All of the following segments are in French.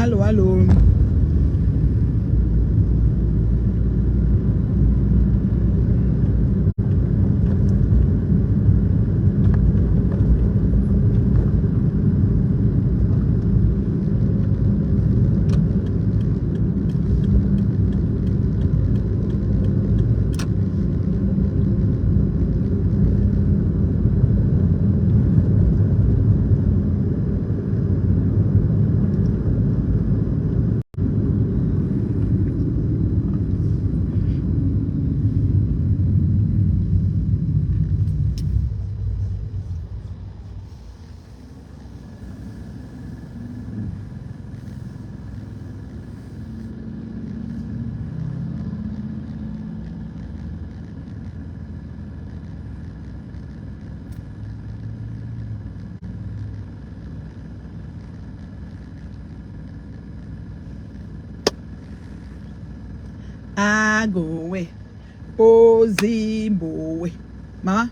Allô, allô. Agowe, Ozimbowe. Maman?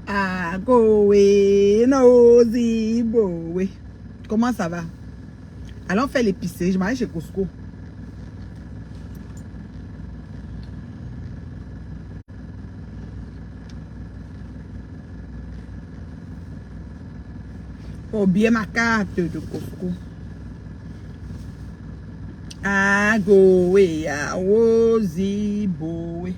Agowe, Nozimbowe. Comment ça va? Allons faire l'épicerie. Je m'arrête chez Costco. Oh, bien ma carte de Costco. Agowe, Ozimbowe.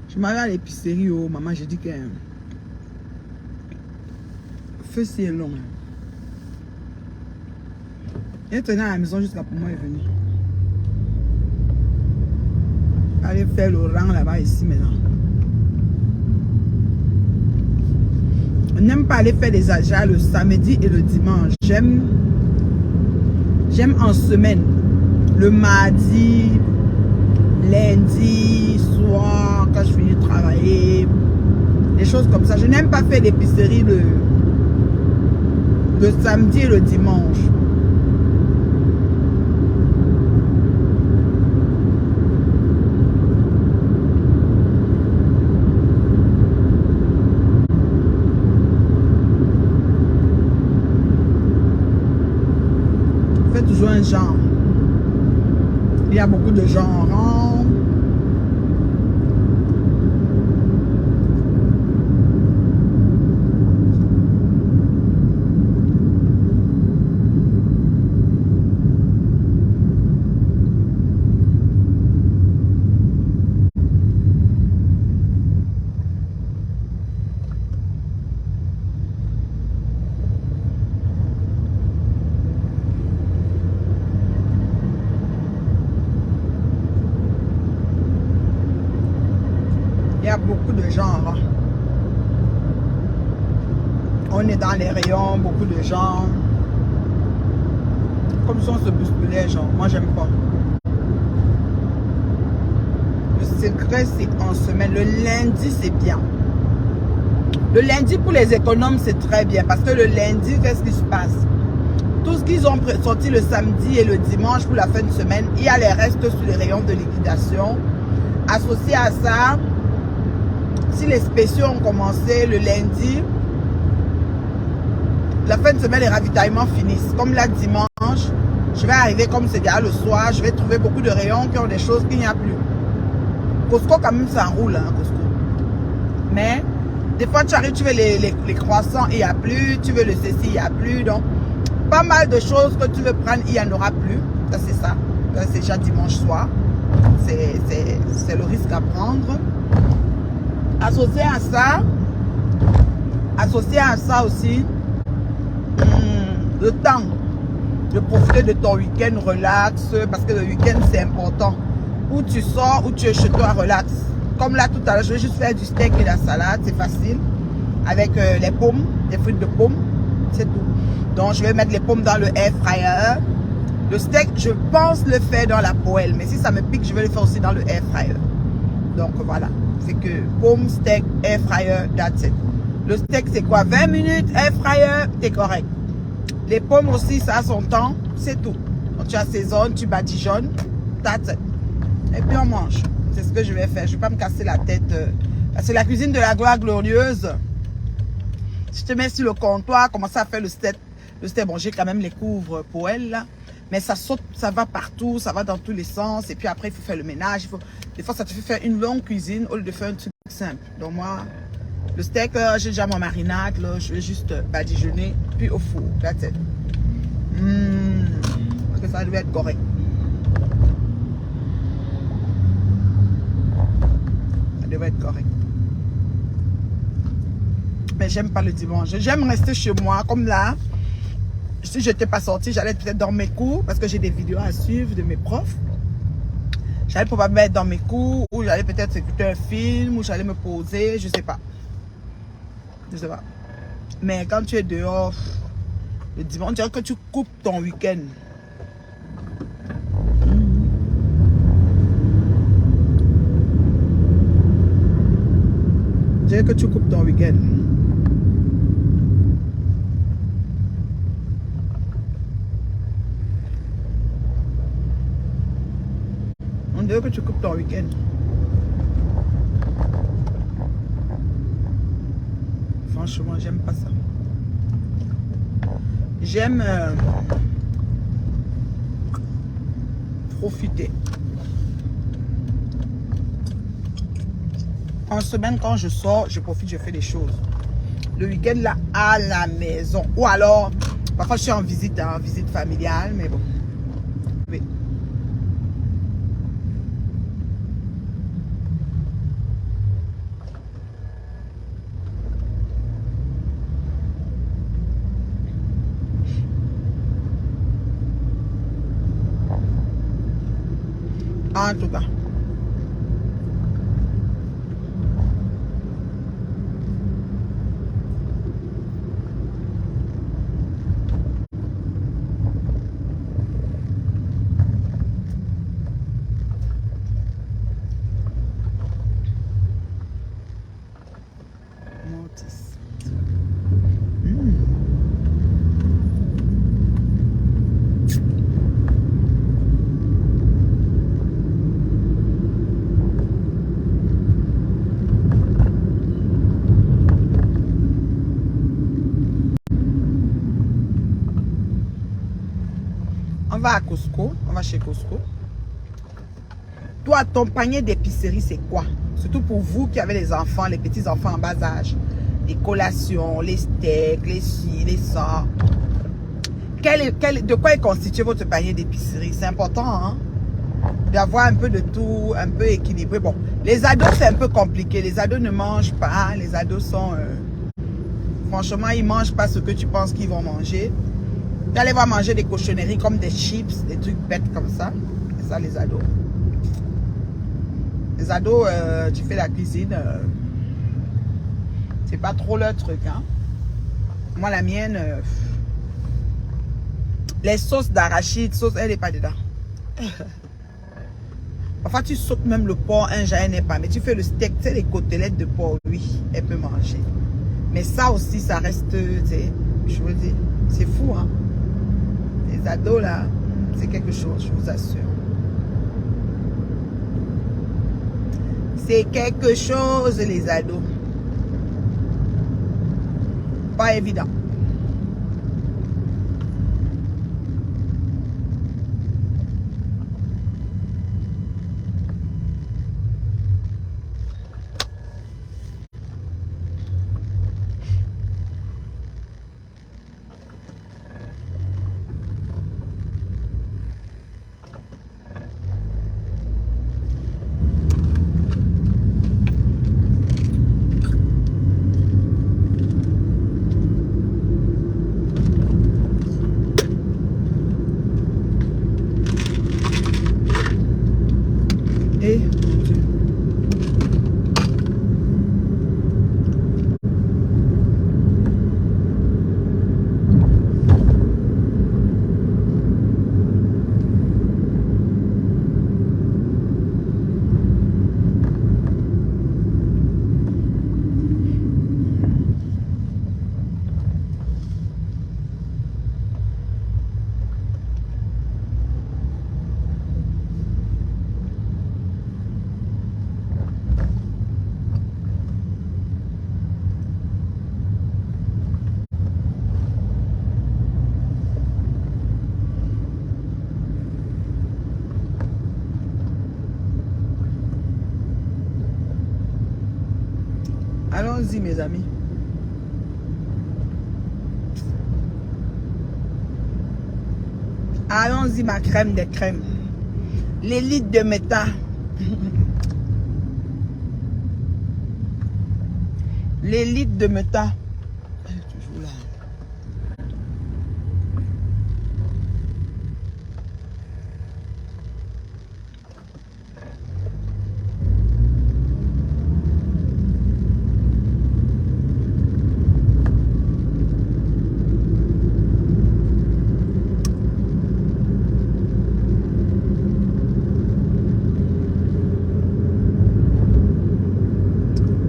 Je m'en vais à l'épicerie, oh maman, j'ai dit que feu c'est long. Elle tenait à la maison jusqu'à pour moi est venue. Allez faire le rang là-bas ici maintenant. On n'aime pas aller faire des achats le samedi et le dimanche. J'aime en semaine. Le mardi, lundi, soir, quand je finis de travailler. Des choses comme ça. Je n'aime pas faire l'épicerie le samedi et le dimanche. Fais toujours un genre. Il y a beaucoup de genres. Il y a beaucoup de genres. On est dans les rayons, beaucoup de gens. Comme si on se bousculait, genre. Moi, j'aime pas. Le secret, c'est en semaine. Le lundi, c'est bien. Le lundi, pour les économes, c'est très bien. Parce que le lundi, qu'est-ce qui se passe? Tout ce qu'ils ont sorti le samedi et le dimanche pour la fin de semaine, il y a les restes sur les rayons de liquidation. Associé à ça, si les spéciaux ont commencé le lundi, la fin de semaine, les ravitaillements finissent. Comme là, dimanche, je vais arriver comme c'est déjà le soir, je vais trouver beaucoup de rayons qui ont des choses qu'il n'y a plus. Costco, quand même, ça enroule, hein, Costco. Mais, Des fois, tu arrives, tu veux les croissants, il n'y a plus. Tu veux le ceci, il n'y a plus. Donc, pas mal de choses que tu veux prendre, il n'y en aura plus. Ça, c'est ça. C'est déjà dimanche soir. C'est le risque à prendre. Associé à ça aussi, le temps de profiter de ton week-end relax, parce que le week-end, c'est important. Où tu sors, où tu es chez toi, relax. Comme là, tout à l'heure, je vais juste faire du steak et de la salade, c'est facile. Avec les pommes, des fruits de pommes, c'est tout. Donc, je vais mettre les pommes dans le air fryer. Le steak, je pense le faire dans la poêle, mais si ça me pique, je vais le faire aussi dans le air fryer. Donc, voilà. C'est que pommes, steak, air fryer, that's it. Le steak, c'est quoi? 20 minutes, air fryer, t'es correct. Les pommes aussi, ça a son temps, c'est tout. Donc, tu assaisonnes, tu badigeonnes, that's it. Et puis, on mange. C'est ce que je vais faire. Je ne vais pas me casser la tête. C'est la cuisine de la gloire glorieuse. Si je te mets sur le comptoir, commencer à faire le steak. Le steak, bon, j'ai quand même les couvres pour elle, là. Mais ça saute, ça va partout, ça va dans tous les sens. Et puis après, il faut faire le ménage. Des fois, ça te fait faire une longue cuisine au lieu de faire un truc simple. Donc moi, le steak, j'ai déjà mon marinade. Là, je vais juste badigeonner, puis au four. That's it. Parce que ça doit être correct. Ça devrait être correct. Mais j'aime pas le dimanche. J'aime rester chez moi, comme là. Si je n'étais pas sortie, j'allais peut-être dans mes cours, parce que j'ai des vidéos à suivre de mes profs. J'allais probablement être dans mes cours, ou j'allais peut-être écouter un film, ou j'allais me poser, je sais pas. Je sais pas. Mais quand tu es dehors, le dimanche, on dirait que tu coupes ton week-end. On dirait que tu coupes ton week-end. On dirait que tu coupes ton week-end. Franchement, j'aime pas ça. J'aime profiter. En semaine, quand je sors, je profite, je fais des choses. Le week-end, là, à la maison. Ou alors, parfois, je suis en visite familiale, mais bon. Oui. En tout cas. On va à Costco, on va chez Costco. Toi, ton panier d'épicerie, c'est quoi? Surtout pour vous qui avez les enfants, les petits-enfants en bas âge. Les collations, les steaks, les ci, les ça. De quoi est constitué votre panier d'épicerie? C'est important, hein? D'avoir un peu de tout, un peu équilibré. Bon, les ados, c'est un peu compliqué. Les ados ne mangent pas. Les ados sont... franchement, ils ne mangent pas ce que tu penses qu'ils vont manger. Tu allez voir manger des cochonneries comme des chips, des trucs bêtes comme ça. C'est ça, les ados. Les ados, tu fais la cuisine. C'est pas trop leur truc, hein. Moi, la mienne... les sauces d'arachide, elle n'est pas dedans. Parfois, tu sautes même le porc, un jour, elle n'est pas. Mais tu fais le steak, tu sais, les côtelettes de porc, oui, elle peut manger. Mais ça aussi, ça reste, tu sais, je veux dire, c'est fou, hein. Les ados, là, c'est quelque chose, je vous assure. C'est quelque chose, les ados. Pas évident. Et mon Dieu. Allons-y, mes amis. Allons-y, ma crème des crèmes. L'élite de méta. L'élite de méta. Elle est toujours là.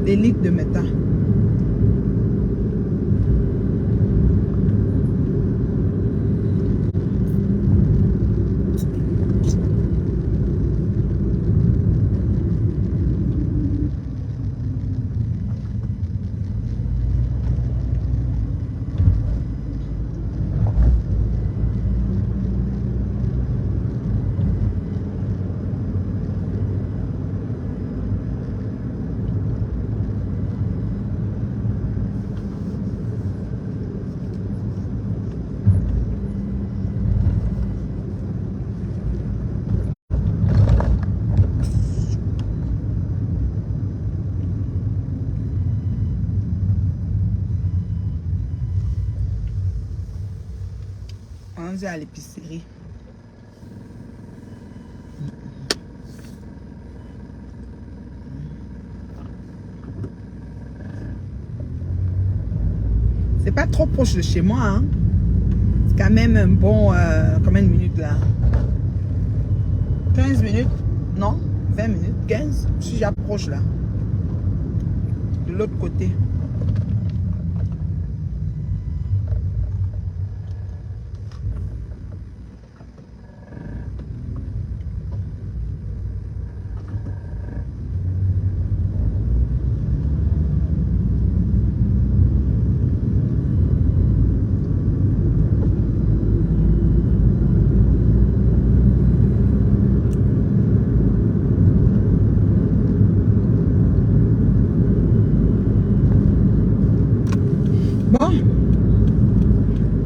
L'élite de méta. Allons-y à l'épicerie. C'est pas trop proche de chez moi, hein. C'est quand même un bon... combien de minutes là? 15 minutes? Non, 20 minutes, 15. Si j'approche là. De l'autre côté. Bon,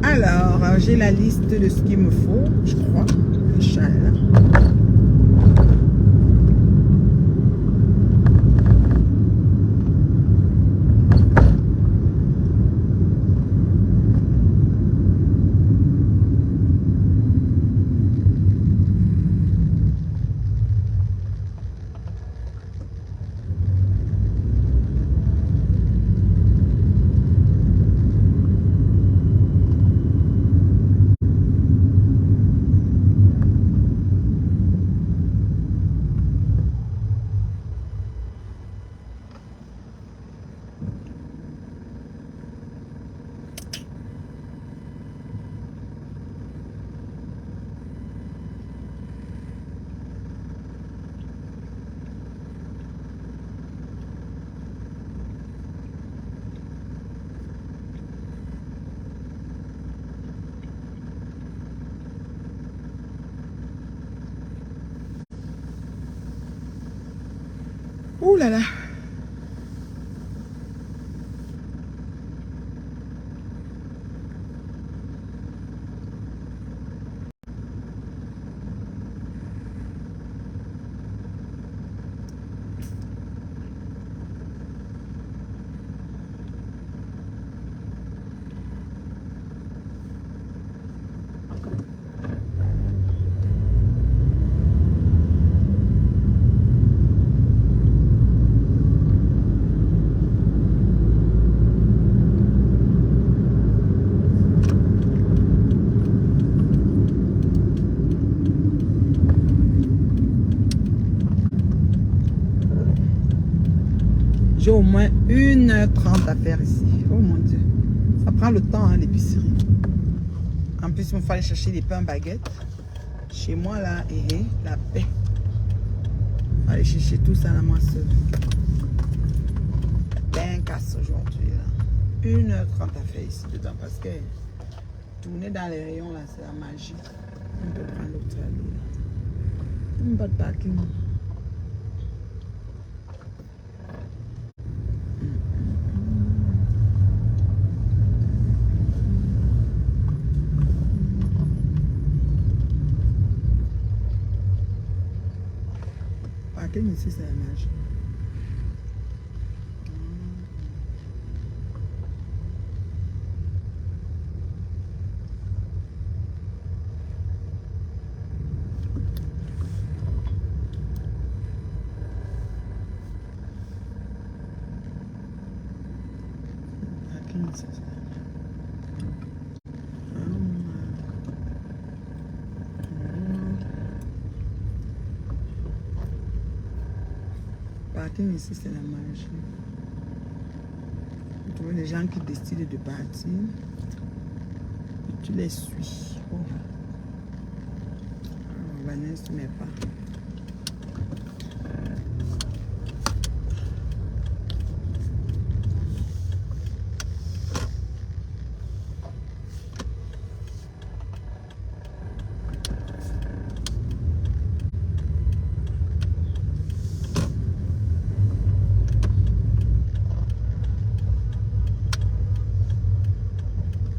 alors, j'ai la liste de ce qu'il me faut, je crois. Inch'Allah. Ouh là là. J'ai au moins 1h30 à faire ici. Oh mon Dieu. Ça prend le temps, hein, l'épicerie. En plus, il me fallait chercher des pains baguettes. Chez moi, là, la paix. Il fallait chercher tout ça à moi seul. Ben casse aujourd'hui, là. 1h30 à faire ici dedans parce que tourner dans les rayons, là, c'est la magie. On peut prendre l'autre allée. Pas de parking. Parking ici, c'est la magie. Parking ici, c'est la magie. Vous trouvez des gens qui décident de partir. Et tu les suis. Oh. Vanessa, tu n'es pas.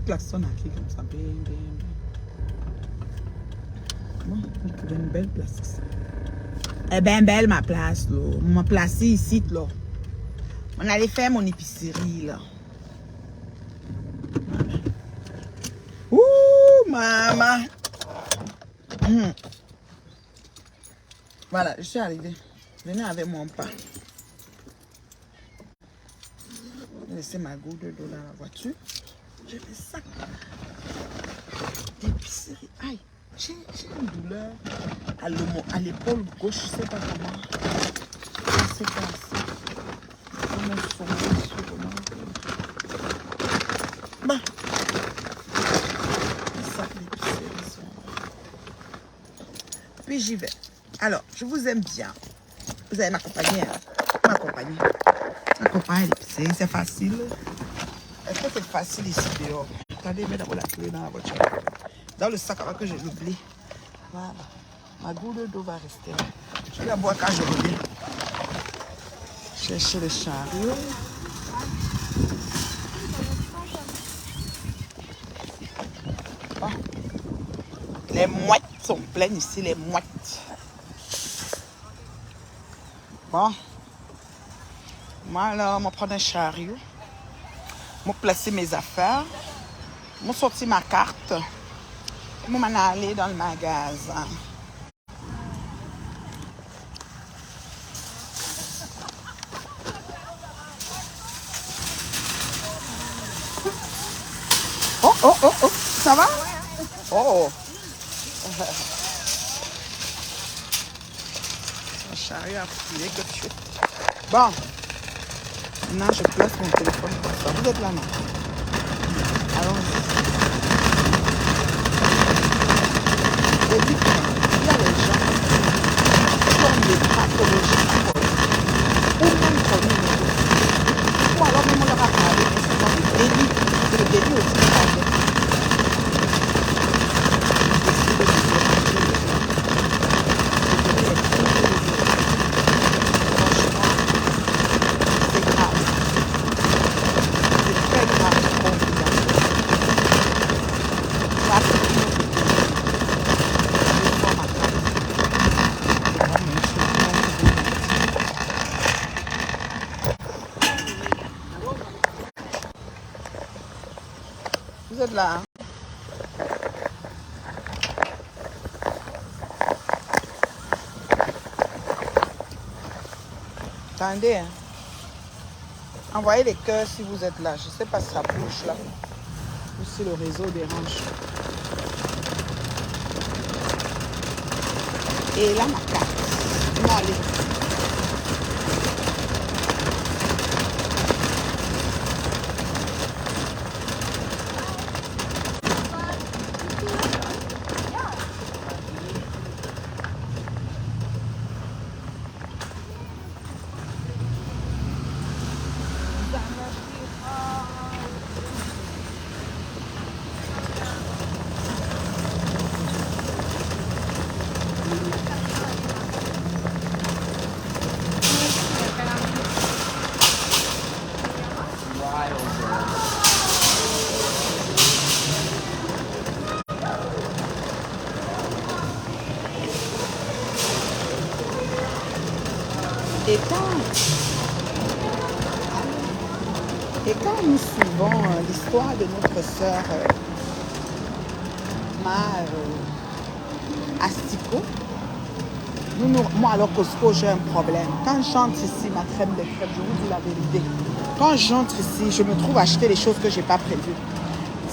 Klaxonne aquí comme ça, bien. Bon, on trouve une belle place ici. Elle est bien belle ma place là. On m'a placé ici là. On allait faire mon épicerie là. Ouh maman. Voilà, je suis arrivée. Venez avec mon pain. J'ai laissé ma goutte d'eau dans la voiture. J'ai fait ça. D'épicerie. Aïe, j'ai une douleur à l'épaule gauche, je ne sais pas comment. C'est cassé. Comment sommeil sur comment. Bah. Ça, l'épicerie. Puis j'y vais. Alors, je vous aime bien. Vous allez m'accompagner. M'accompagner. M'accompagner à l'épicerie, c'est facile. Est-ce que c'est facile ici dehors? Attendez, mets d'abord la clé dans la voiture. Dans le sac avant que je l'oublie. Voilà. Ma goutte d'eau va rester là. Je vais la boire quand je reviens. Chercher le chariot. Oh. Les mouettes sont pleines ici, les mouettes. Bon. Moi, là, on va prendre un chariot. Je vais placer mes affaires. Je vais sortir ma carte. Je vais m'en aller dans le magasin. Oh. Ça va? Oh. Le chariot a filé que tu es. Bon. Maintenant, je place mon téléphone comme ça. Vous êtes là, non? Allons-y. J'ai dit qu'il y a les gens qui ont des pathologies ou même communes. Ou alors même on leur a parlé que c'est comme le délit. C'est le délit aussi qui parle. Vous êtes là, hein? Attendez, hein? Envoyez les cœurs si vous êtes là. Je ne sais pas si ça bouge là. Ou si le réseau dérange. Et là, ma carte. Non, allez. Et quand nous suivons l'histoire de notre sœur Astico, moi alors Costco j'ai un problème. Quand j'entre ici, ma crème de crème, je vous dis la vérité. Quand j'entre ici, je me trouve acheter les choses que je n'ai pas prévues.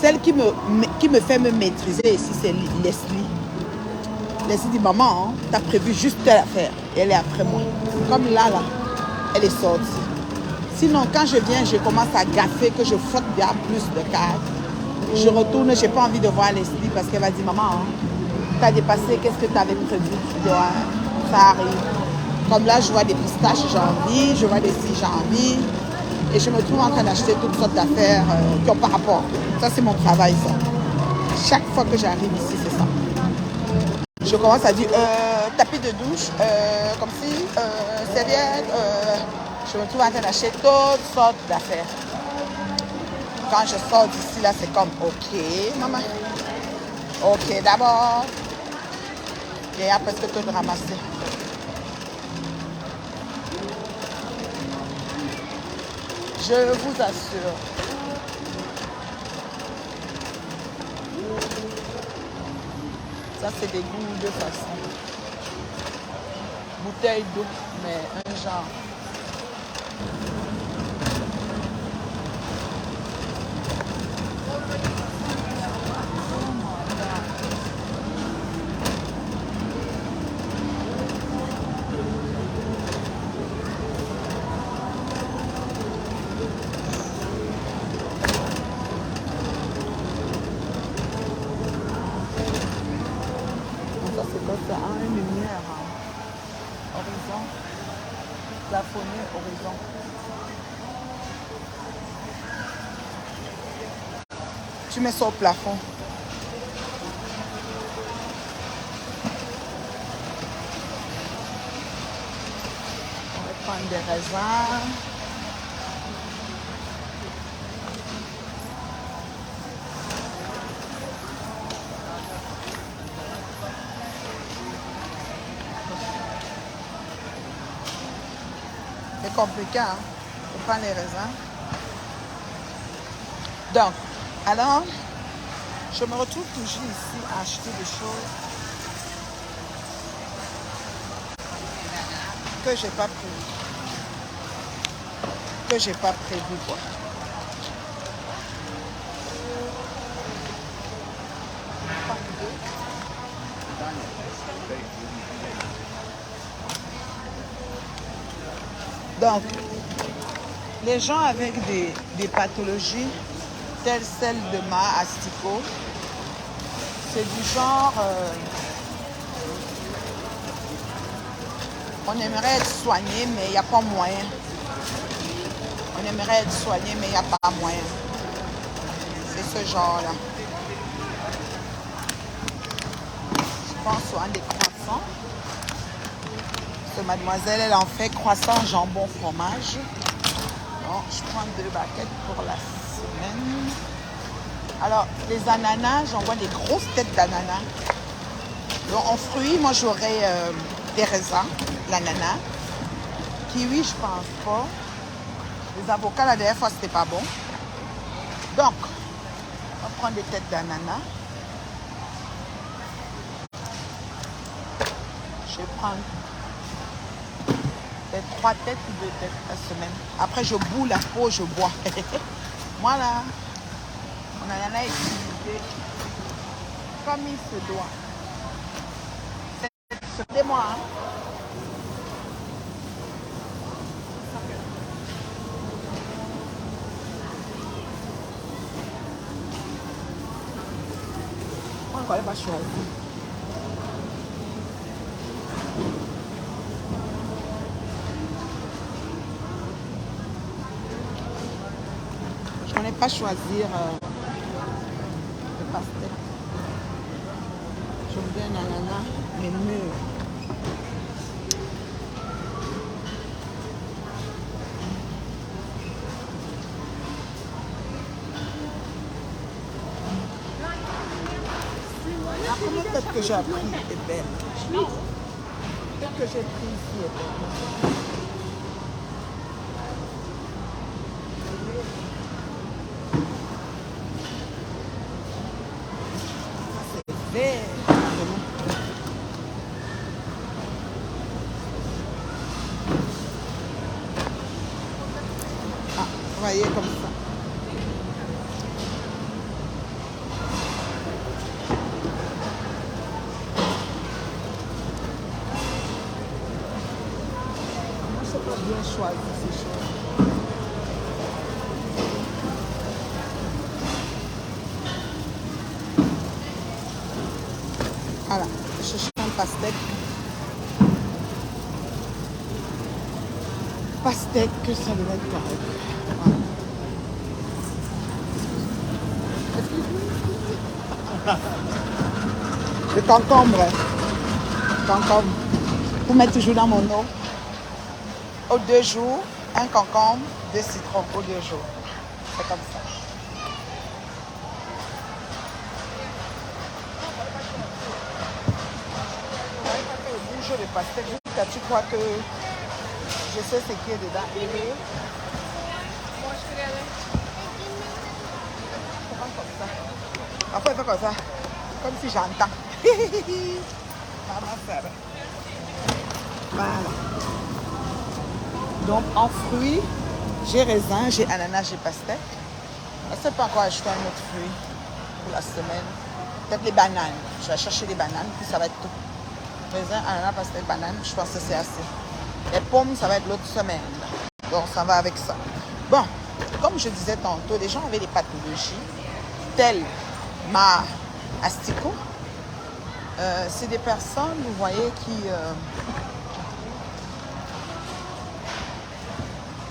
Celle qui me fait me maîtriser ici, c'est Leslie. Leslie dit, maman, tu as prévu juste telle affaire. Et elle est après moi. Comme là, elle est sortie. Sinon, quand je viens, je commence à gaffer, que je flotte bien plus de cartes. Je retourne, je n'ai pas envie de voir Leslie parce qu'elle va dire, maman, tu as dépassé, qu'est-ce que tu avais prévu? Je dis, ouais, ça arrive. Comme là, je vois des pistaches, j'ai envie, je vois des scies, j'ai envie. Et je me trouve en train d'acheter toutes sortes d'affaires qui ont par rapport. Ça, c'est mon travail, ça. Chaque fois que j'arrive ici, c'est ça. Je commence à dire, tapis de douche, comme si, serviette. Je me trouve en train d'acheter toutes sortes d'affaires. Quand je sors d'ici, là, c'est comme, ok, maman. Ok, d'abord. Il y a presque tout de ramasser. Je vous assure. Ça, c'est des goûts de façon. Bouteille d'eau, mais un genre. Ça a une lumière, horizon, plafonné, horizon. Tu mets ça au plafond. On va prendre des raisins. C'est compliqué, hein? On prend les raisins. Donc, alors, je me retrouve toujours ici à acheter des choses que j'ai pas prévu. Que j'ai pas prévu, quoi. Donc, les gens avec des pathologies telles celles de ma Astico, c'est du genre, on aimerait être soigné, mais il n'y a pas moyen. On aimerait être soigné, mais il n'y a pas moyen. C'est ce genre-là. Je pense souvent des croissants. Mademoiselle, elle en fait croissant, jambon, fromage. Bon, je prends 2 baguettes pour la semaine. Alors, les ananas, j'en vois des grosses têtes d'ananas. Donc, en fruits, moi, j'aurais des raisins, l'ananas. Kiwi, je pense pas. Les avocats, la dernière fois, c'était pas bon. Donc, on va prendre des têtes d'ananas. Je vais prendre 3 têtes ou 2 têtes la semaine. Après, je boue la peau, je bois. Voilà. On en a utilisé comme il se doit. C'est moi. Hein? On ne va pas choisir. Je n'ai pas choisir le pastel. Je voulais un ananas, mais mûr. Comment peut-être que j'ai appris est belle. Peut-être que j'ai pris ici est belle. voyez, comme ça. Moi, je sais pas bien choisir ces choses. Voilà, je cherche un pastèque. Pastèque, ça devrait être correct. Voilà. Le concombre. Concombre. Pour mettre toujours dans mon eau. Aux 2 jours, un concombre, 2 citrons aux 2 jours. C'est comme ça. Bouge le pastèque. Tu crois que je sais ce qui est dedans. Comme ça. Après, c'est comme ça. Comme si j'entends. Maman, ça va. Voilà. Donc, en fruits, j'ai raisin, j'ai ananas, j'ai pastèque. Je ne sais pas encore acheter un autre fruit pour la semaine. Peut-être les bananes. Je vais chercher les bananes, puis ça va être tout. Raisin, ananas, pastèque, banane, je pense que c'est assez. Les pommes, ça va être l'autre semaine. Donc, ça va avec ça. Bon, comme je disais tantôt, les gens avaient des pathologies telles ma asticot. C'est des personnes, vous voyez, qui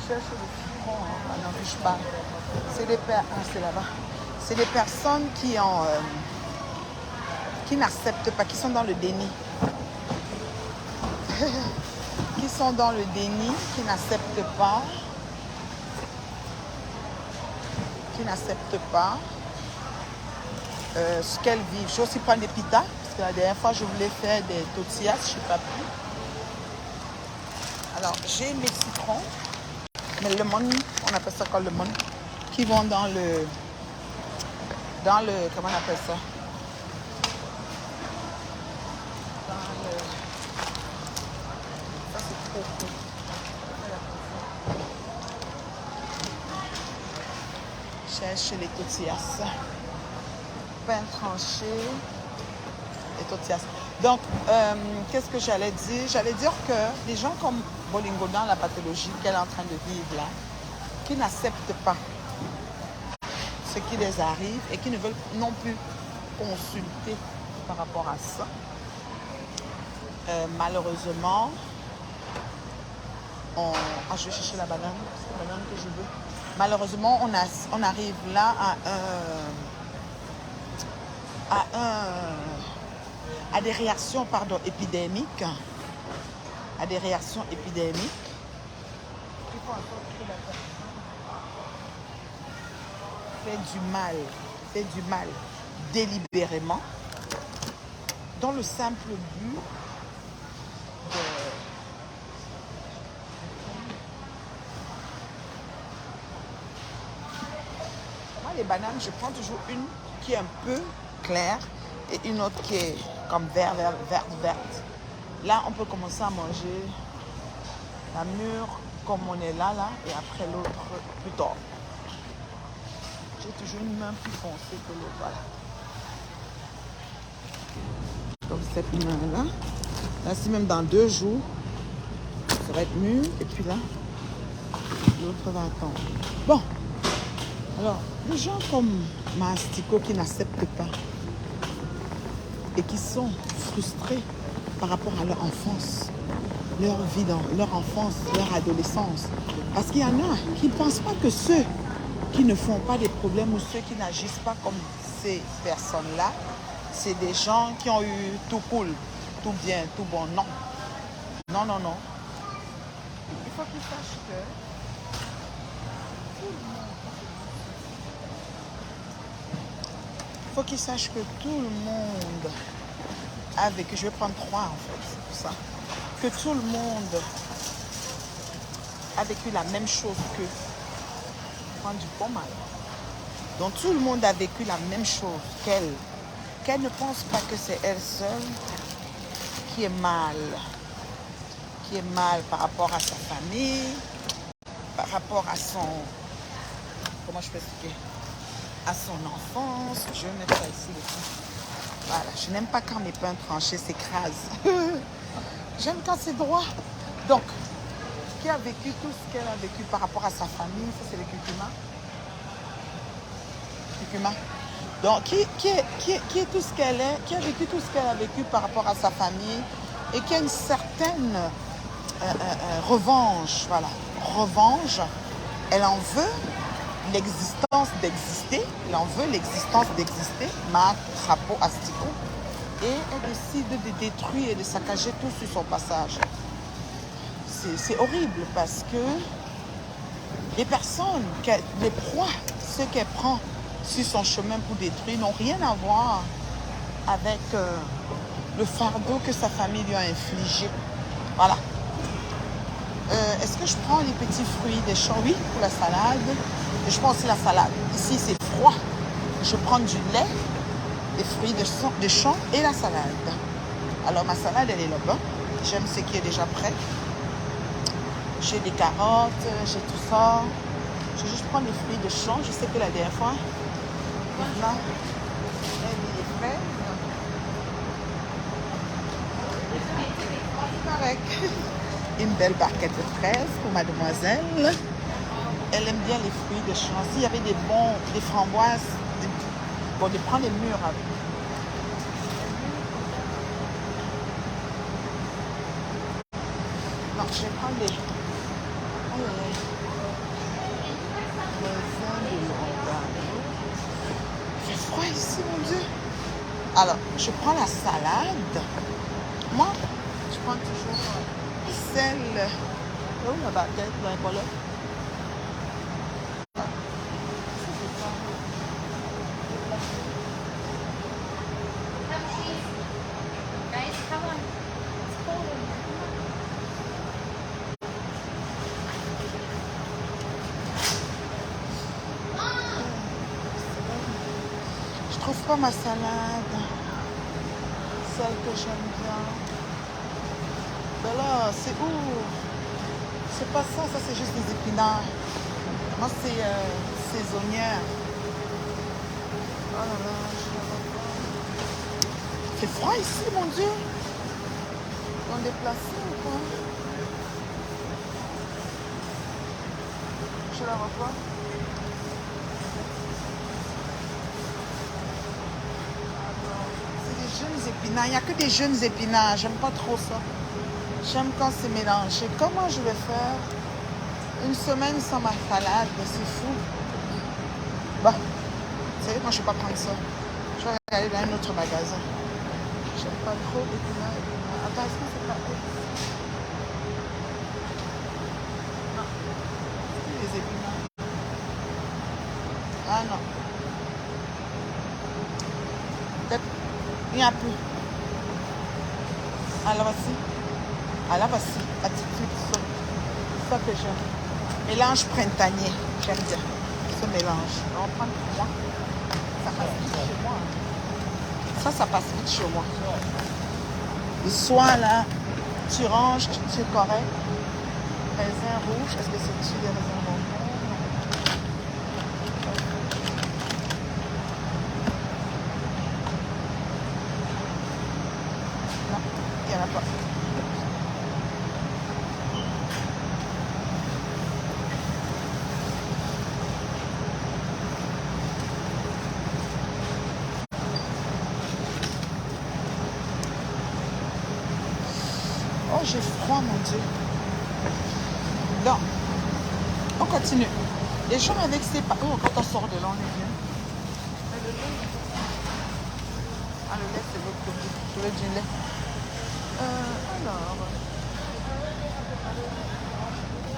cherchent le citron, n'empêche pas. C'est là-bas. C'est des personnes qui n'acceptent pas, qui sont dans le déni. Qui sont dans le déni, qui n'acceptent pas. Ce qu'elles vivent. Je vais aussi prendre des pitas, parce que la dernière fois, je voulais faire des tortillas, je ne sais pas plus. Alors, j'ai mes citrons, mais le lemon, on appelle ça quoi le lemon, qui vont dans le, comment on appelle ça? Ça, c'est trop cool. Cherche les tortillas. Pain tranché et tortillas. Donc, qu'est-ce que j'allais dire? J'allais dire que les gens comme Bolingo dans la pathologie qu'elle est en train de vivre là, qui n'acceptent pas ce qui les arrive et qui ne veulent non plus consulter par rapport à ça, malheureusement, je vais chercher la banane, c'est la banane que je veux. Malheureusement, on arrive là à des réactions épidémiques. À des réactions épidémiques. Fait du mal délibérément, dans le simple but de... Moi, les bananes, je prends toujours une qui est un peu claire et une autre qui est comme verte. Là, on peut commencer à manger la mûre comme on est là, et après l'autre plus tard. J'ai toujours une main plus foncée que l'autre, voilà. Comme cette main-là. Là, c'est même dans 2 jours, ça va être mûr, et puis là, l'autre va attendre. Bon, alors, les gens comme Mastico qui n'acceptent pas et qui sont frustrés par rapport à leur enfance, leur vie, leur enfance, leur adolescence. Parce qu'il y en a qui ne pensent pas que ceux qui ne font pas des problèmes ou ceux qui n'agissent pas comme ces personnes-là, c'est des gens qui ont eu tout cool, tout bien, tout bon. Non. Non. Il faut qu'ils sachent que tout le monde a vécu. Je vais prendre 3 en fait, c'est pour ça. Que tout le monde a vécu la même chose que prendre du bon mal. Donc tout le monde a vécu la même chose qu'elle. Qu'elle ne pense pas que c'est elle seule qui est mal. Qui est mal par rapport à sa famille, par rapport à comment je peux expliquer? À son enfance, je vais mettre ça ici. Voilà, je n'aime pas quand mes pains tranchés s'écrasent. J'aime quand c'est droit. Donc, qui a vécu tout ce qu'elle a vécu par rapport à sa famille? Ça, c'est le curcuma. Curcuma. Donc, qui est tout ce qu'elle est, qui a vécu tout ce qu'elle a vécu par rapport à sa famille et qui a une certaine revanche, voilà, revanche. Elle en veut l'existence d'exister, elle en veut l'existence d'exister, ma crapaud asticot, et elle décide de détruire et de saccager tout sur son passage. C'est horrible parce que les personnes, les proies, ceux qu'elle prend sur son chemin pour détruire n'ont rien à voir avec le fardeau que sa famille lui a infligé. Voilà. Est-ce que je prends les petits fruits des champs? Oui, pour la salade. Et je prends aussi la salade. Ici, c'est froid. Je prends du lait, des fruits de champs et la salade. Alors, ma salade, elle est là-bas. J'aime ce qui est déjà prêt. J'ai des carottes, j'ai tout ça. Je vais juste prendre les fruits de champs. Je sais que la dernière fois, là, elle est fraîche. Correct. Une belle barquette de fraises pour mademoiselle. Elle aime bien les fruits de champs. S'il y avait des framboises, bon, de prendre les mûres avec. Non, je vais prendre les... Il fait froid ici, mon Dieu. Alors, je prends la salade. Moi, je prends toujours celle... Oh, la baguette, là, pas là. Je trouve pas ma salade, celle que j'aime bien. Ben là, c'est où? C'est pas ça, ça c'est juste des épinards. Moi c'est saisonnière. Oh là là, je ne vois pas. C'est froid ici, mon Dieu. On est déplacé ou quoi? Je la vois pas. Jeunes épinards, il n'y a que des jeunes épinards, j'aime pas trop ça. J'aime quand c'est mélangé. Comment je vais faire une semaine sans ma salade? C'est fou. Bah, vous savez, moi je ne vais pas prendre ça. Je vais aller dans un autre magasin. J'aime pas trop d'épinards. Attends, est-ce que c'est pas non. C'est les épinards. Ah non. Peut-être. Il n'y a plus. Alors voici. Alors voici. Attitude. Ça que j'aime. Mélange printanier. J'aime bien ce mélange. On va prendre pour moi. Ça passe vite chez moi. Ça passe vite chez moi. Le soir là, tu ranges, tu es correct. Raisin rouge. Est-ce que c'est des raisins rouges? Il n'y en a pas. Oh, j'ai froid, mon Dieu. Donc, on continue. Les gens avec ces... Oh, quand on sort de là, on est bien. Le lait. Ah, le lait, c'est l'autre côté. Je veux du lait. Alors...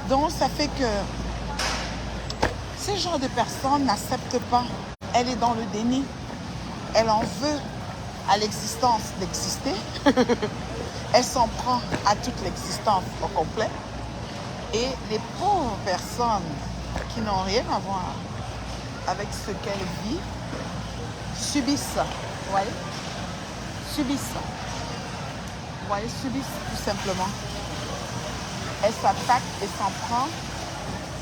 Donc, ça fait que ces genres de personnes n'acceptent pas. Elle est dans le déni. Elle en veut à l'existence d'exister. Elle s'en prend à toute l'existence au complet. Et les pauvres personnes qui n'ont rien à voir avec ce qu'elle vit subissent ça. Vous voyez? Subissent ça. Vous voyez? Subissent tout simplement. Elle s'attaque et s'en prend.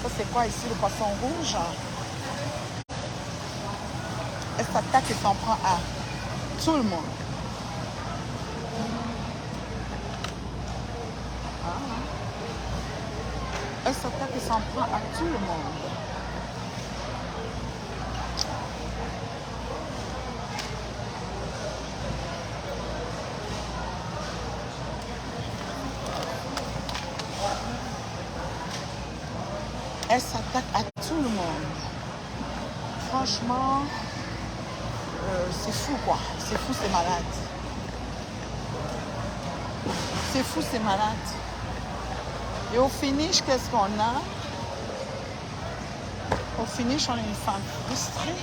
Ça, c'est quoi ici, le poisson rouge? Elle s'attaque et s'en prend à tout le monde. Elle s'attaque et s'en prend à tout le monde. Elle s'attaque à tout le monde. Franchement, c'est fou quoi. C'est fou, c'est malade. C'est fou, c'est malade. Et au finish, qu'est-ce qu'on a? Au finish, on a une femme frustrée.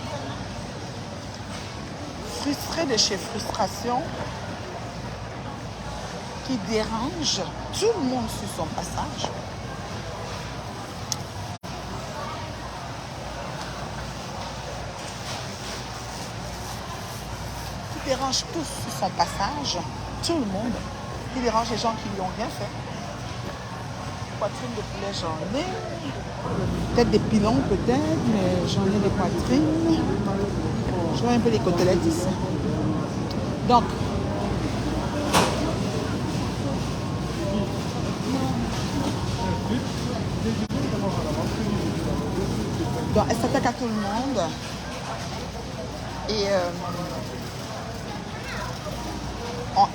Frustrée de chez frustration. Qui dérange tout le monde sur son passage. Qui dérange tous sur son passage. Tout le monde. Qui dérange les gens qui lui ont rien fait. Poitrine de poulet, j'en ai. Peut-être des pilons, peut-être, mais j'en ai des poitrines. Je vois un peu les côtelettes ici. Donc, elle s'attaque à tout le monde. Et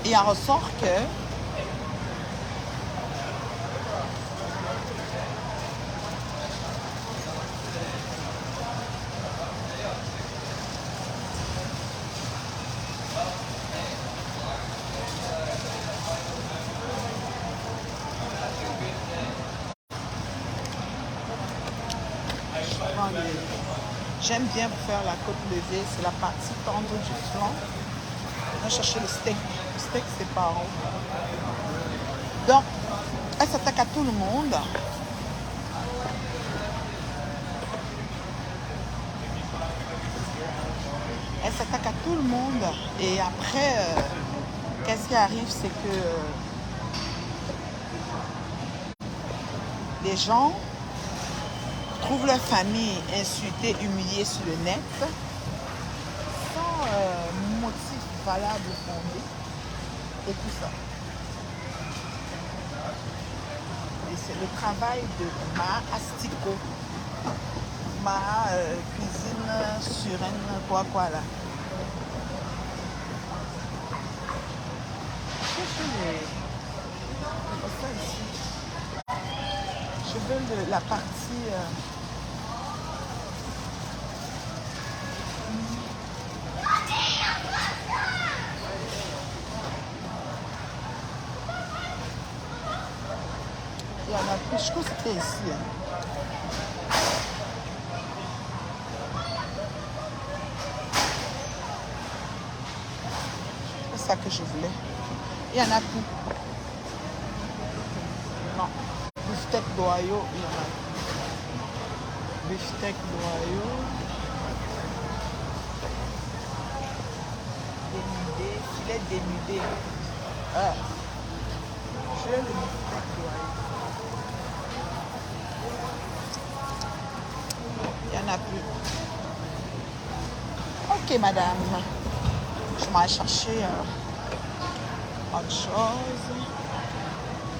il en ressort que j'aime bien faire la côte levée, c'est la partie tendre du flanc. On va chercher le steak. Le steak, c'est pas haut. Donc, elle s'attaque à tout le monde. Elle s'attaque à tout le monde. Et après, qu'est-ce qui arrive, c'est que les gens trouvent leur famille insultée, humiliée sur le net, sans motif valable fondé, et tout ça. Et c'est le travail de Ma Astico, Ma cuisine surenne, quoi là. Je veux la partie... Il y en a plus, je crois que c'était ici. C'est ça que je voulais. Il y en a plus. Non. Beefsteak d'Ohio, il y en a plus. Beefsteak d'Ohio. Dénudé, filet dénudé. Je veux le beefsteak d'Ohio. Il n'y en a plus. Ok, madame. Je vais aller chercher autre chose.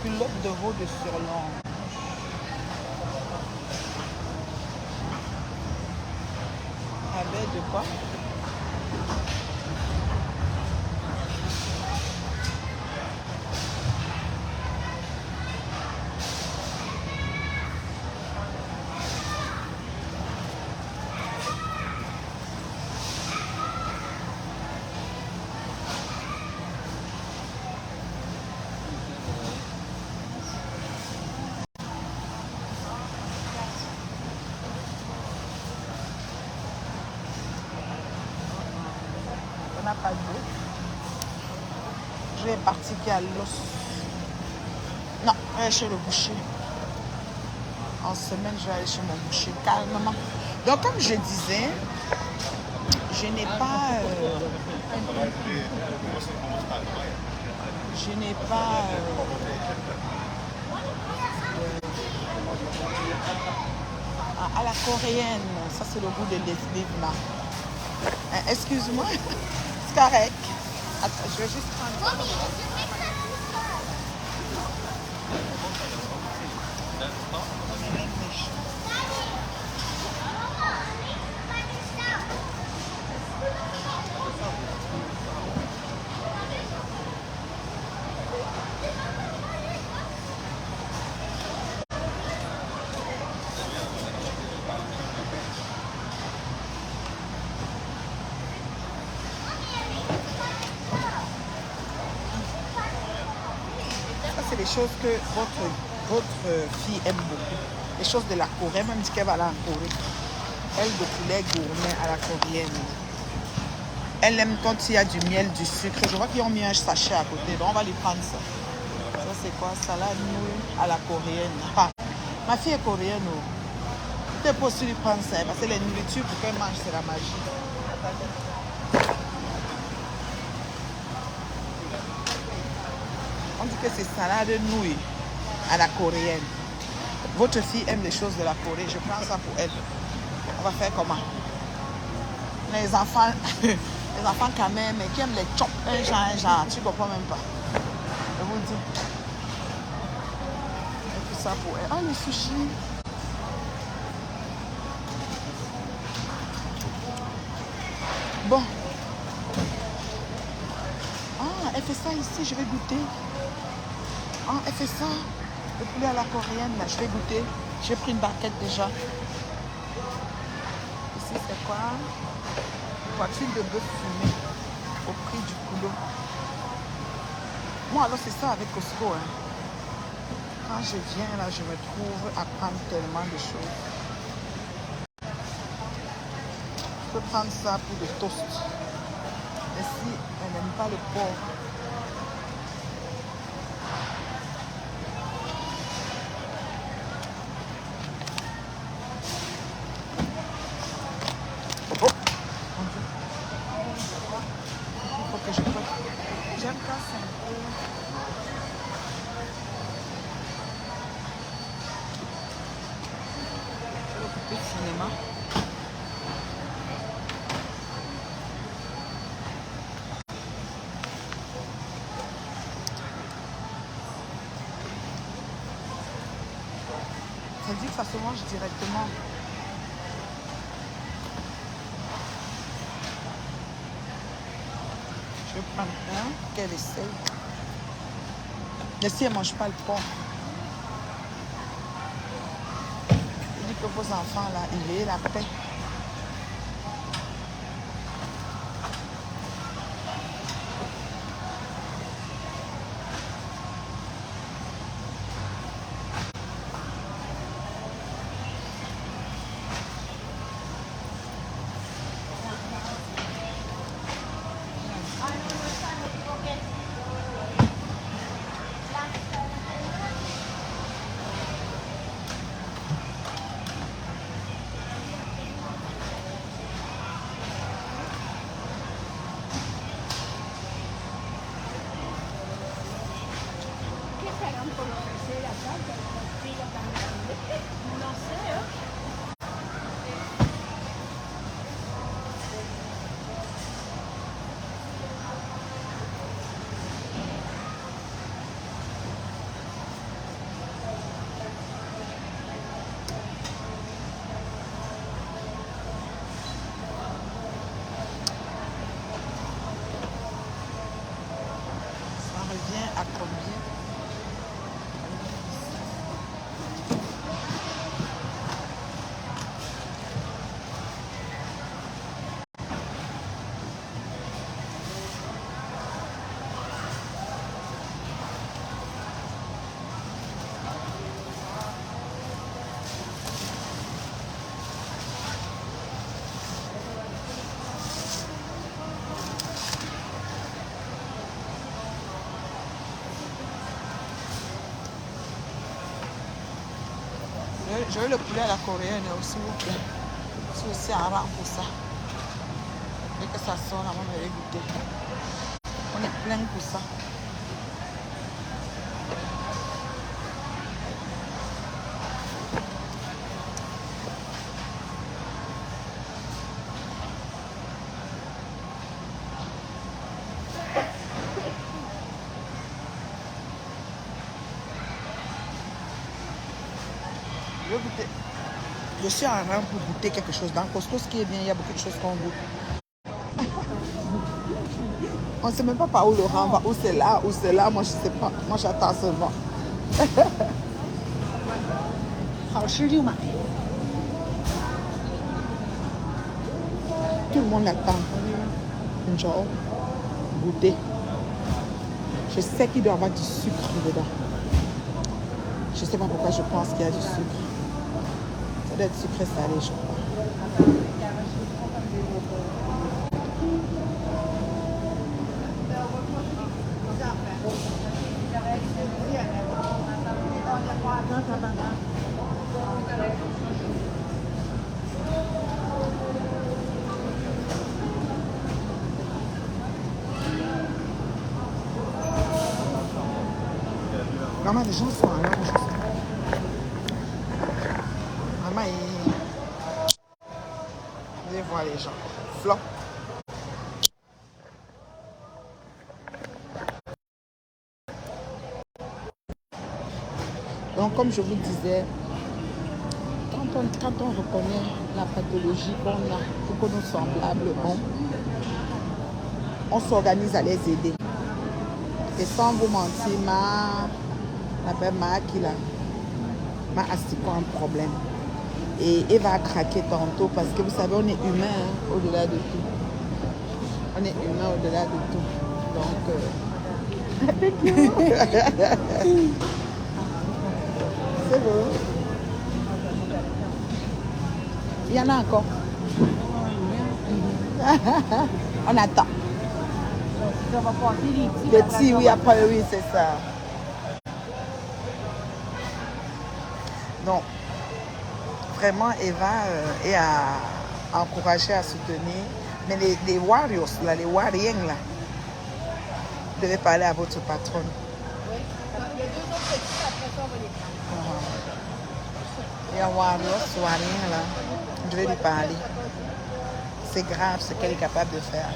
Culotte de veau de surlonge. Avec de quoi? Pas d'eau. Je vais partir à l'os. Non, je vais aller chez le boucher. En semaine, je vais aller chez mon boucher calmement. Donc, comme je disais, je n'ai pas... à la coréenne. Ça, c'est le goût de Leslie Vna. Excuse-moi. C'est correct. Attends, je vais juste prendre. C'est les choses que votre fille aime beaucoup. Les choses de la Corée, même si elle va aller en Corée. Elle de poulet gourmet à la coréenne. Elle aime quand il y a du miel, du sucre. Je vois qu'ils ont mis un sachet à côté. Donc on va lui prendre ça. Ça c'est quoi? Salade nouille à la coréenne. Enfin, ma fille est coréenne. Tu es possible de lui prendre ça. Parce que les nourritures pour qu'elle mange, c'est la magie. On dit que c'est salade nouille à la coréenne. Votre fille aime les choses de la Corée. Je prends ça pour elle. On va faire comment? Les enfants, les enfants quand même, qui aiment les chops, un genre, tu comprends même pas. Je vous dis. Et tout ça pour elle. Oh, les sushis. Bon. Ah, elle fait ça ici, je vais goûter. Ah, elle fait ça. Le poulet à la coréenne, là, je vais goûter. J'ai pris une barquette déjà. Ici, c'est quoi? Poitrine de bœuf fumé au prix du coulo. Moi, alors, c'est ça avec Costco. Hein. Quand je viens là, je me trouve à prendre tellement de choses. Je peux prendre ça pour des toasts. Et si elle n'aime pas le porc, j'aime quand c'est un peu... Je vais couper le cinéma. Ça dit que ça se mange directement. Je vais prendre un qu'elle essaye. Mais si elle ne mange pas le porc, je dis que vos enfants là, ils aient la paix. À combien? Je veux le poulet à la coréenne aussi, s'il vous plaît. C'est aussi arabe pour ça. Dès que ça sort, là, on va goûter. On est plein pour ça. Je vais goûter. Je suis en rang pour goûter quelque chose. Dans Costco, ce qui est bien, il y a beaucoup de choses qu'on goûte. On ne sait même pas par où le rang va, où c'est là, où c'est là. Moi, je ne sais pas. Moi, j'attends seulement. Tout le monde attend. Genre, goûter. Je sais qu'il doit y avoir du sucre dedans. Je ne sais pas pourquoi je pense qu'il y a du sucre. Ça doit être sucré salé, je crois. Vraiment, les gens sont en large. Vraiment, allez voir les gens. Flop. Donc, comme je vous disais, quand on reconnaît la pathologie qu'on a ou que nos semblables ont, on s'organise à les aider. Et sans vous mentir, ma qui là, m'a asticot un problème. Et elle va craquer tantôt parce que vous savez, on est humain hein, au-delà de tout. On est humain au-delà de tout. Donc, c'est beau. Il y en a encore. On attend. Le petit, oui, après, oui, c'est ça. Donc, vraiment, Eva est à encourager, à soutenir. Mais les warriors, là, les warriors, là, vous devez parler à votre patronne. Oui. Il y a 2 autres petits, après ça, on va les prendre. Il y a warriors, warriors, là. Je vais lui parler. C'est grave ce qu'elle est capable de faire.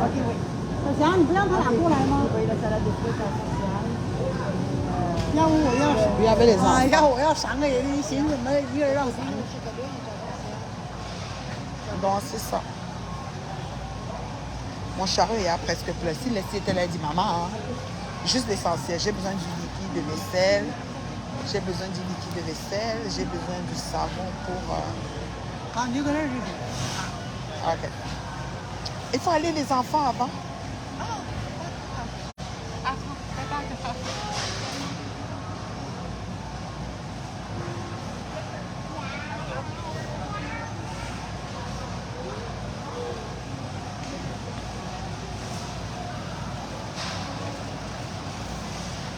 OK, oui. 小翔，你不让他俩过来吗？为了咱俩得回找小翔。要不我要不要被les enfants. 要我要3个人，一寻思没一个人让3个。Donc c'est ça. Mon chariot est presque plein. Si Leslie était là, il dit maman, hein, juste l'essentiel. J'ai besoin du liquide de vaisselle. J'ai besoin du liquide de vaisselle. J'ai besoin du savon pour. Ok. Il faut aller les enfants avant.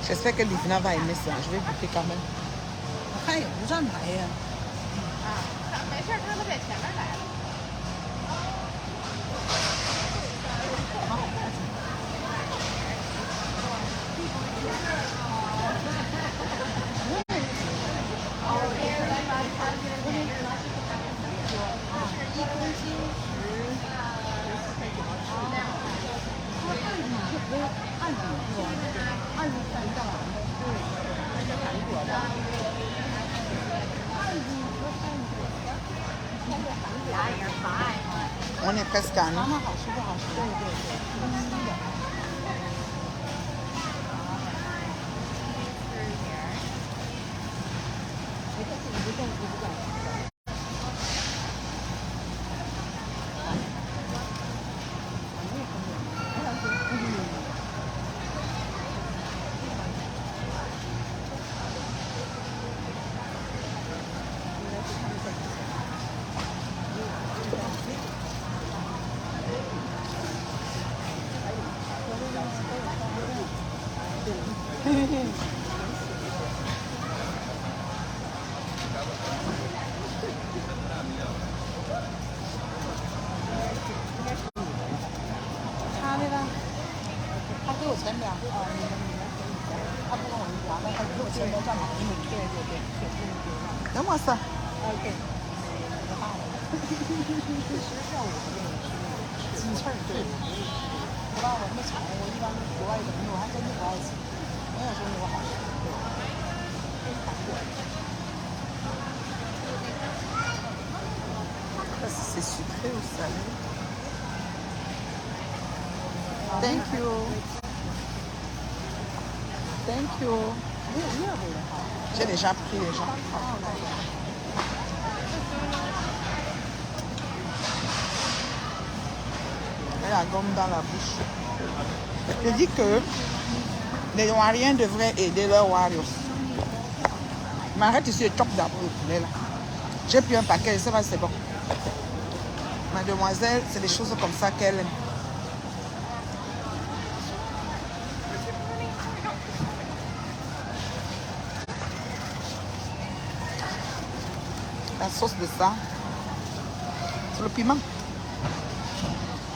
J'espère que Livna va aimer ça. Je vais goûter quand même. 他也不站台呀。没事，他们在前面来了。On est presque à nous. 好吃不好吃？对对对。他那个，他给我签名啊，你们可以签，他不让我拿，那他给我签名干嘛？对对对，给不能丢上。Donne-moi ça. OK。鸡翅儿，对。不知道我没尝过，我一般国外的我还真的不爱吃，没有说那个好吃。对，韩国。C'est sucré ou salé? Thank you. Thank you. J'ai déjà pris les gens. Et la gomme dans la bouche. Je dis que les Ivoiriens devraient aider leurs Warriors. Mais arrête ici le choc d'abord le poulet là. J'ai pris un paquet, je sais pas si c'est bon. Mademoiselle, c'est des choses comme ça qu'elle aime. La sauce de ça, c'est le piment.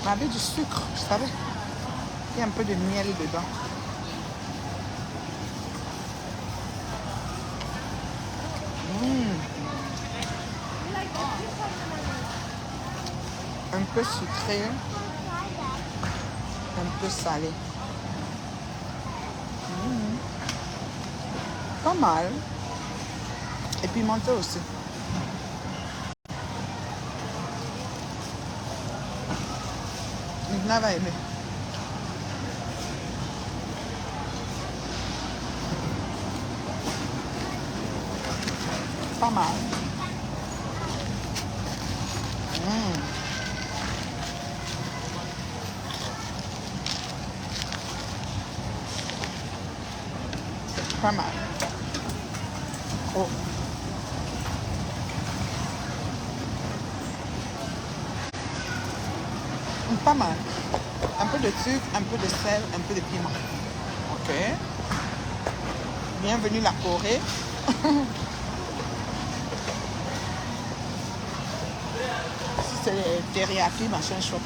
On avait du sucre, je savais. Il y a un peu de miel dedans. Un peu sucré, un peu salé. Pas mal. Et pimenté aussi. Nina va aimer. Pas mal. Pas mal. Oh. Pas mal. Un peu de sucre, un peu de sel, un peu de piment. Ok. Bienvenue la Corée. Si c'est les teriyaki, machin chaud.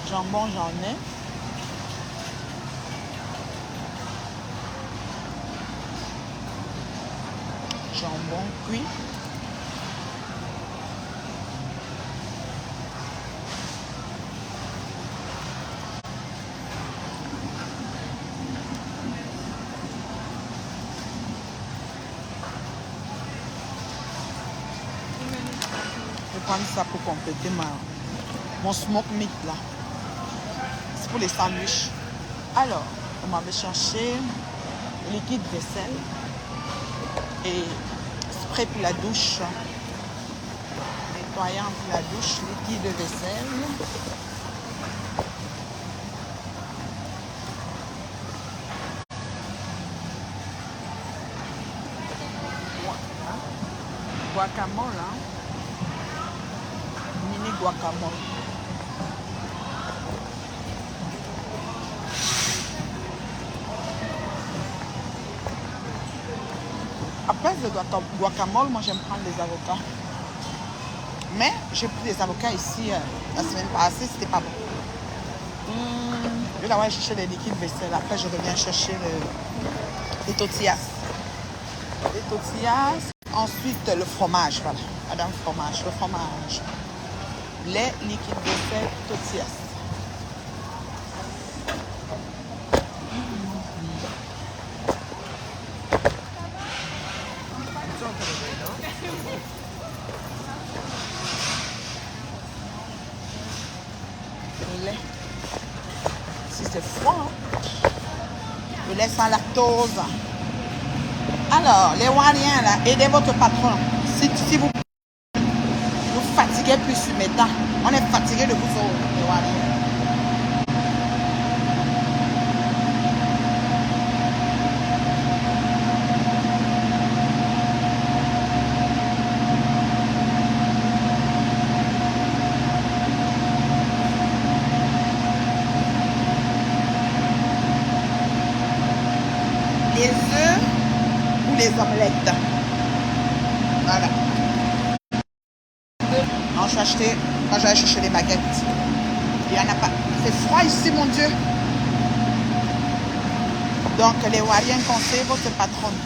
Jambon, j'en ai. Jambon cuit. Je vais prendre ça pour compléter mon smoke meat là. C'est pour les sandwichs. Alors, on m'avait cherché liquide vaisselle et spray pour la douche, nettoyant pour la douche, liquide vaisselle. Guacamole, hein? Mini guacamole. Après le guacamole, moi j'aime prendre des avocats. Mais j'ai pris des avocats ici la semaine passée, c'était pas bon. Je vais là chercher les liquides vaisselle. Après je reviens chercher les tortillas. Les tortillas. Ensuite le fromage, voilà. Madame fromage, le fromage. Les liquides vaisselle, tortillas. Le lait. Si c'est froid, hein? Le lait sans lactose. Alors, les Wariens, là, aidez votre patron. Si vous fatiguez plus sur mes dents, on est fatigué de vous autres, les Wariens. Les œufs ou les omelettes. Voilà. Non, je vais acheter, quand je vais chercher les baguettes. Il n'y en a pas. C'est froid ici, mon Dieu. Donc, les Wariens conseillent votre patronne.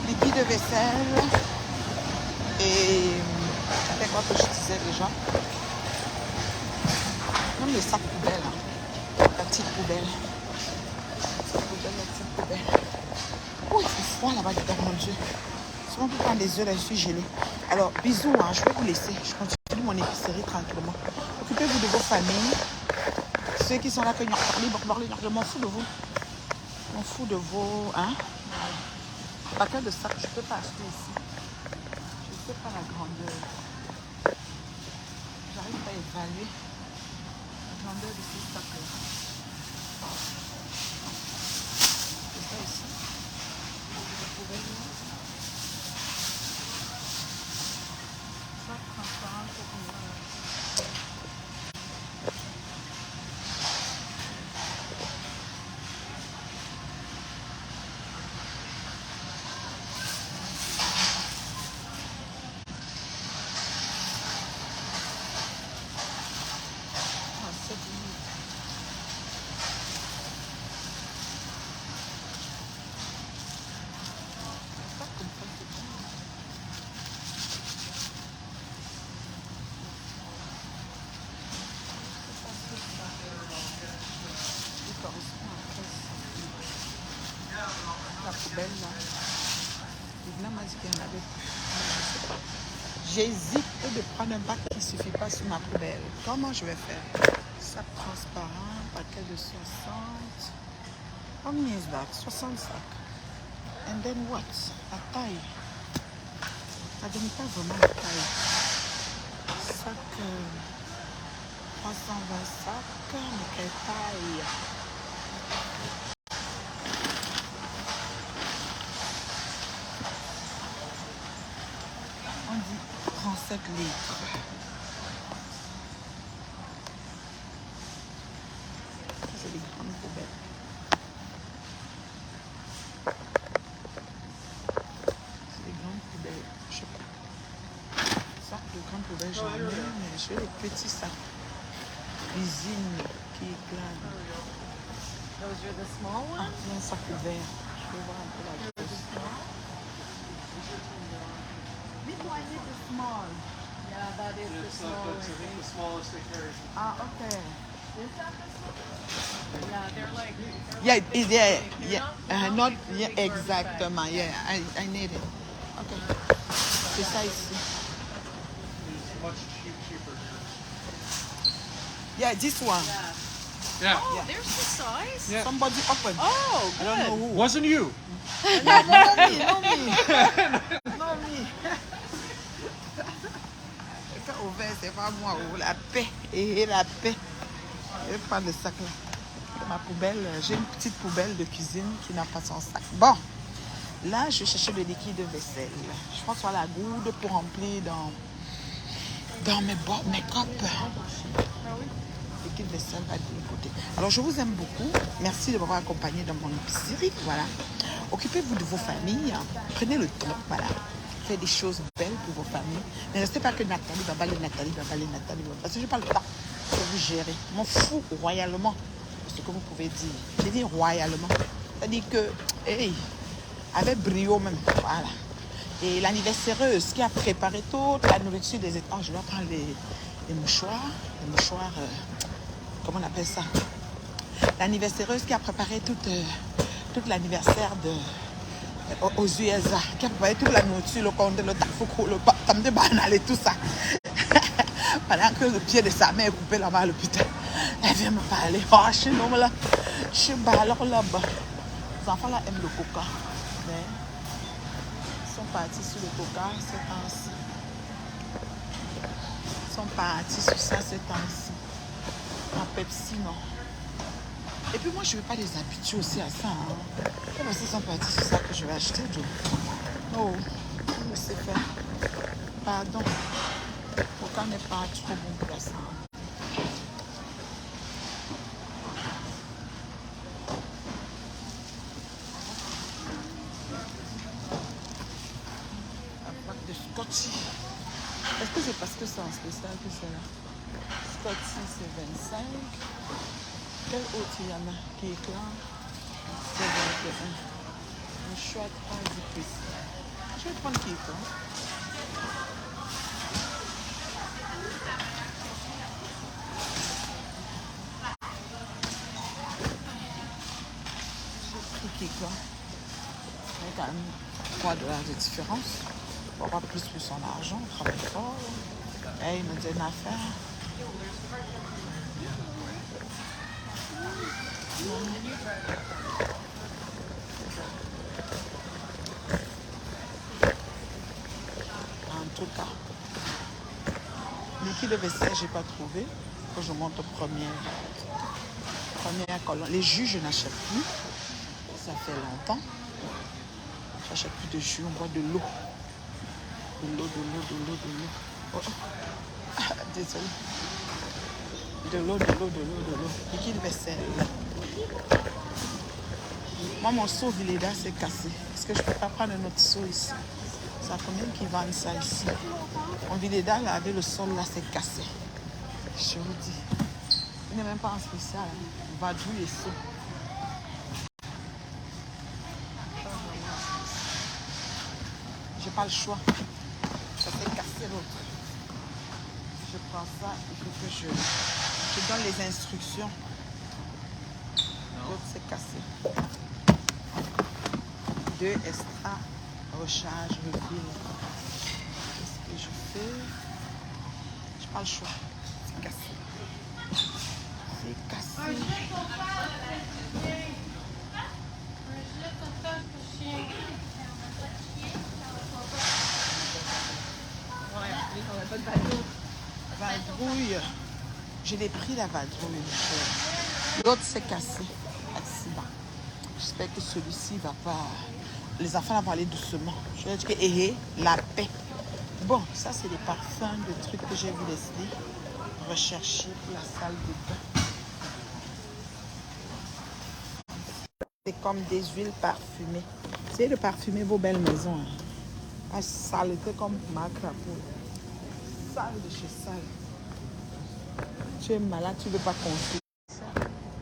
Liquide de vaisselle. Et... c'est quoi que je disais déjà? Même le sac poubelle, hein. La petite poubelle. La petite poubelle. Oh, il fait froid là-bas dedans, mon Dieu. Souvent pour prendre des œufs, là, je suis gelée. Alors, bisous, hein, je vais vous laisser. Je continue mon épicerie tranquillement. Occupez-vous de vos familles. Ceux qui sont là, que je m'en fous de vous. Je m'en fous de vos... Hein? Paquet de sacs, je ne peux pas acheter ici. Je ne sais pas la grandeur. J'arrive pas à évaluer la grandeur de ces sacs-là. C'est ça ici. Vous pouvez voir. Sac transparent pour la poubelle là. Il m'a dit qu'il y en avait plus. Je sais pas. J'hésite de prendre un bac qui ne suffit pas sur ma poubelle. Comment je vais faire? Sac transparent, paquet de 60. How many is that? 60 sacs. And then what? La taille. Ça ne donne pas vraiment la taille. Sac 320 sacs, mais quelle taille? On dit 37 litres. C'est des grandes poubelles. C'est des grandes poubelles. Je sais pas. Sac de grandes poubelles, j'en ai, mais j'ai les petits sacs. Cuisine qui éclatent. Those are the small Ah, ones? il y a un sac ouvert. Je vais voir un peu la grosse. This one is small. Yeah, that is the It's small that's I think one. the smallest they carry. Ah, okay. Yeah, they're like... Not, yeah, exactement. Yeah, I need it. Okay. C'est ça ici. It's much cheaper. Yeah, this one. Yeah. Oh, there's the size? Yeah. Somebody open. Oh, I don't know good. who. Wasn't you? No me. No me. C'est ouvert, c'est pas moi. La paix. Et la paix. Je vais prendre le sac là. Ma poubelle, j'ai une petite poubelle de cuisine qui n'a pas son sac. Bon, là, je vais chercher le liquide vaisselle. Je pense à la goutte pour remplir dans mes copes. Liquide vaisselle va de côté. Alors, je vous aime beaucoup. Merci de m'avoir accompagné dans mon épicerie. Voilà. Occupez-vous de vos familles. Prenez le temps. Voilà. Faites des choses belles pour vos familles. Ne restez pas que Nathalie va baler. Parce que je n'ai pas le temps de vous gérer. Je m'en fous royalement de ce que vous pouvez dire. J'ai dit royalement. C'est-à-dire que, hey, avec brio même. Voilà. Et l'anniversaireuse qui a préparé toute la nourriture des états. Je dois prendre les mouchoirs. Les mouchoirs, comment on appelle ça? L'anniversaireuse qui a préparé toute l'anniversaire aux USA, qui a préparé toute la nourriture, le conte, le tafoukou, le tam de banal et tout ça. Pendant que le pied de sa mère est coupé là-bas à l'hôpital, elle vient me parler. Oh, chez nous là, je suis alors là-bas. Les enfants là aiment le coca, mais ils sont partis sur le coca ces temps-ci. Ils sont partis sur ça ces temps-ci. En Pepsi, non. Et puis moi, je ne vais pas les habituer aussi à ça. Hein. Comme ils sont partis sur ça que je vais acheter. Oh, je sais faire. Pardon. Coca n'est pas trop bon pour ça. La boîte de Scotchy. Est-ce que c'est parce que c'est en spécial que c'est là? Scotchy, c'est 25. Quel autre il y en a qui est là? C'est 21. Le choix de prendre du plus. Je vais prendre qui est là? quoi. Il y a quand même 3 dollars de différence. On va pas plus son argent, on travaille fort. Hey, il me dit une affaire. En tout cas, liquide de vaisselle, j'ai pas trouvé. Faut que je monte au première colonne. Les jus, je n'achète plus. Ça fait longtemps. J'achète plus de jus, on boit de l'eau. De l'eau. Oh. Désolée. De l'eau. Liquide vaisselle. Moi, mon seau Vileda s'est cassé. Est-ce que je peux pas prendre un autre seau ici? Ça a combien qui vendent ça ici? Mon Vileda, là, avec le sol, là, c'est cassé. Je vous dis. Il n'est même pas en spécial. Hein. Vadrouille et seau. J'ai pas le choix. Ça s'est cassé l'autre. Je prends ça, il faut que je donne les instructions. L'autre c'est cassé. 2 extra, recharge, refil. Qu'est-ce que je fais? J'ai pas le choix. C'est cassé. C'est cassé. Vadrouille. Je l'ai pris la vadrouille. L'autre s'est cassé. Accident. J'espère que celui-ci va pas. Les enfants vont aller doucement. Je vais dire que la paix. Bon, ça c'est des parfums, des trucs que j'ai vu Leslie rechercher pour la salle de bain. C'est comme des huiles parfumées. C'est de parfumer vos belles maisons. Hein. Ah, saleté comme ma crapaud. Sale de chez sale. Tu es malade, tu ne veux pas construire.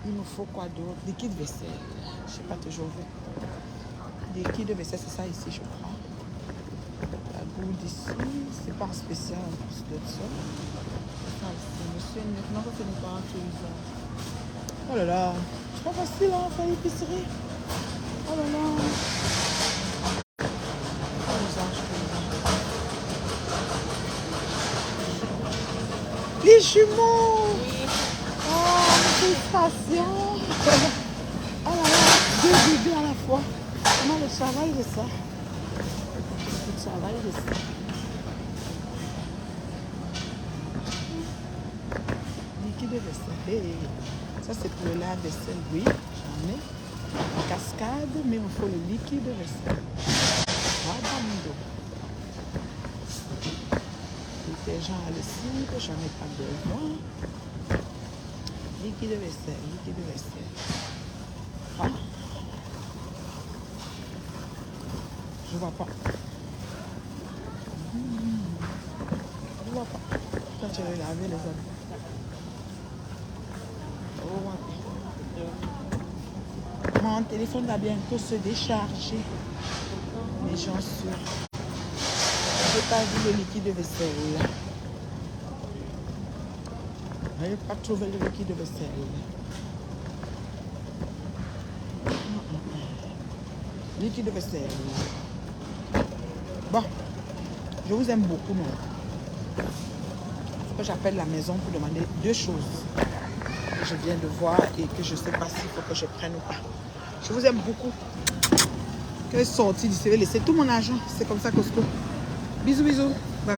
Il me faut quoi d'autre? Liquide vaisselle. Je ne sais pas toujours vu. Liquide vaisselle, c'est ça ici, je crois. La goutte ici, c'est pas spécial en plus de ça. Ça ici, monsieur, maintenant que c'est pas tout ça. Oh là là, c'est pas facile hein, faire l'épicerie. Oh là là. Les jumeaux! Oh, félicitations! Oh là là, 2 bébés à la fois. Comment le travail de ça? Le travail de ça. Liquide de vaisselle. Hey. Ça, c'est pour le lave-vaisselle, oui, j'en ai. En cascade, mais il me faut le liquide de vaisselle. Détergent à lessive, j'en ai pas besoin. Liquide de vaisselle. Ah. Je vois pas. Je vois pas. Quand tu veux laver les hommes. Mon téléphone va bientôt se décharger. Mais j'en suis. Je n'ai pas vu le liquide de vaisselle. Je n'ai pas trouvé le liquide de vaisselle. Liquide de vaisselle. Bon, je vous aime beaucoup, non? Il faut que j'appelle la maison pour demander 2 choses que je viens de voir et que je ne sais pas s'il faut que je prenne ou pas. Je vous aime beaucoup. Que sorti du CV, laisser tout mon argent. C'est comme ça, Costco. Bisous, bisous. Bye.